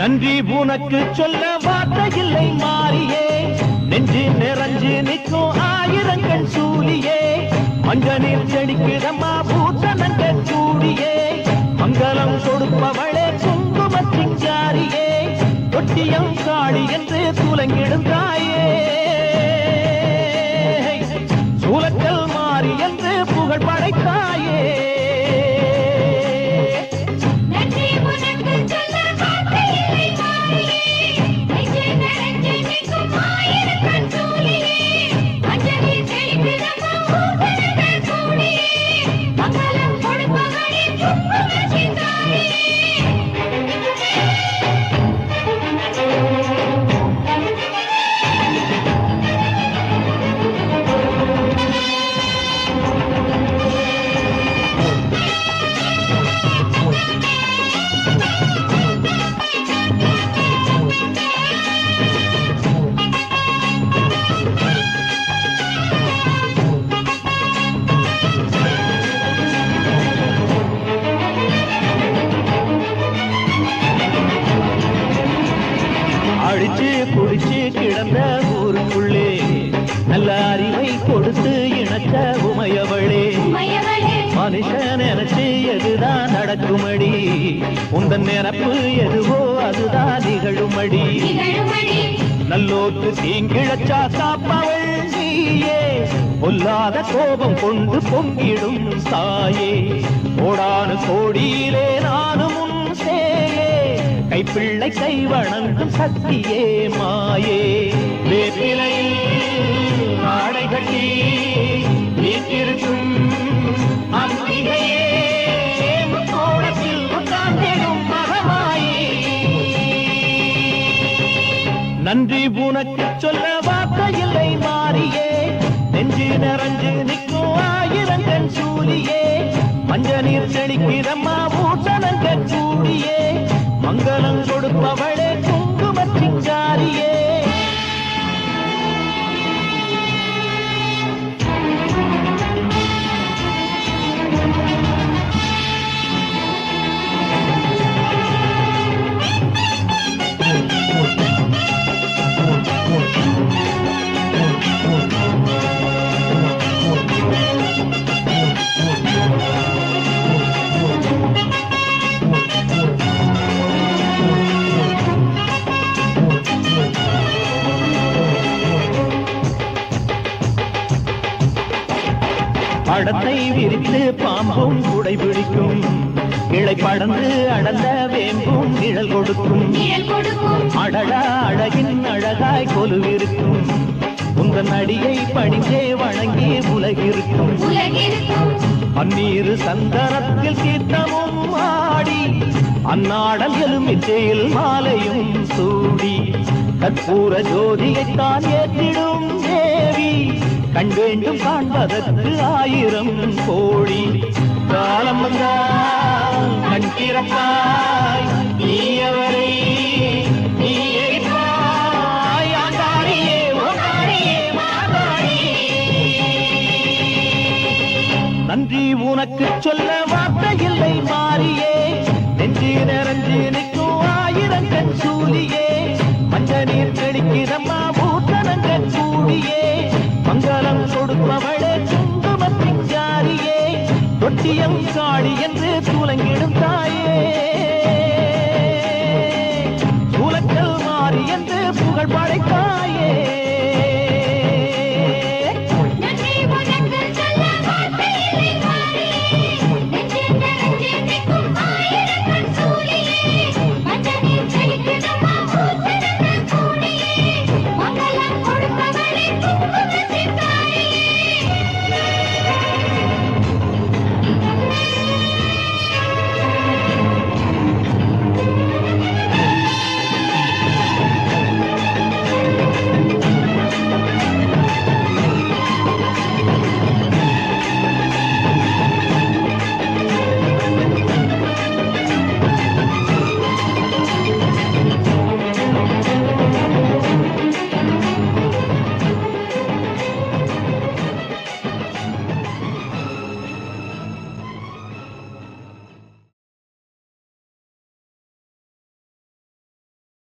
நன்றி உனக்கு சொல்ல வார்த்தை இல்லை மாறியே, நெஞ்சு நிறைஞ்சு நிற்கும் ஆயிரங்கள் சூலியே, மஞ்ச நீர் செடிக்கிறம்மா பூசணங்க சூடியே, மங்களம் கொடுப்பவளே குங்கும சிங்காரியே, தொட்டியம் காளி என்று துலங்கிடும் தாயே, சூலக்கல் மாறி என்று புகழ் படைத்தாயே. அடிச்சு குடிச்சு கிடந்த ஊருக்குள்ளே நல்ல அறிவை கொடுத்து இணைச்ச உமையவளே, மனுஷன் நினைச்சு எதுதான் நடக்குமடி, உந்தன் நினைப்பு எதுவோ அதுதான் நிகழுமடி, நல்லோக்கு தீங்கிழச்சா காப்பவள் நீயே, பொல்லாத கோபம் கொண்டு பொங்கிடும் தாயே, கோடானு கோடியிலே நானும் உன் சேயே, கைப்பிள்ளை கை வணங்கும் சக்தியே மாயே, வேப்பிலையில் ஆடை கட்டி வீட்டிருக்கும் அம்பிகையே, முக்கோணத்தில் உட்கார்ந்திடும் மகமாயே. நன்றி உனக்கு சொல்ல வார்த்தை இல்லை மாறியே, நெஞ்சு நிறைஞ்சு நிற்கும் ஆயிரங்கள் சூலியே, மஞ்ச நீர் செடிக்கிறம்மா பூசணங்க சூடியே, மங்களம் கொடுப்பவளே குங்கும சிங்காரியே. படத்தை விரித்து பாம்பும் குடை பிடிக்கும், கிளை படந்து அடந்த வேம்பும் நிழல் கொடுக்கும், அடடா அழகின் அழகாய் கொலுவிருக்கும், உங்கள் அடியை பணிந்தே வணங்கி உலகிருக்கும், பன்னீரு சந்தனத்தில் தீர்த்தமும் ஆடி, அந்நாடல் எலுமிச்சையில் மாலையும் சூடி, கற்பூர ஜோதியைத்தான் ஏற்றிடும் தேவி, கண் வேண்டும் காண்பதற்கு ஆயிரம் கோடி, காலம் வந்தால் கண் திறப்பாய் நீயவரை நீ எரிப்பாய், ஆண்டாடியே ஓண்டாடியே மாதாடியே. நன்றி உனக்கு சொல்ல வார்த்தை இல்லை மாறியே, நெஞ்சு நிறைஞ்சு நிற்கும் ஆயிரங்கள் சூலியே, மஞ்ச நீர் செடிக்கிறம்மா பூசணங்க சூடியே, மங்களம் கொடுப்பவளே குங்கும சிங்காரியே, தொட்டியம் காளி என்று துலங்கிடும் தாயே, சூலக்கல் மாறி என்று புகழ் படைத்தாயே.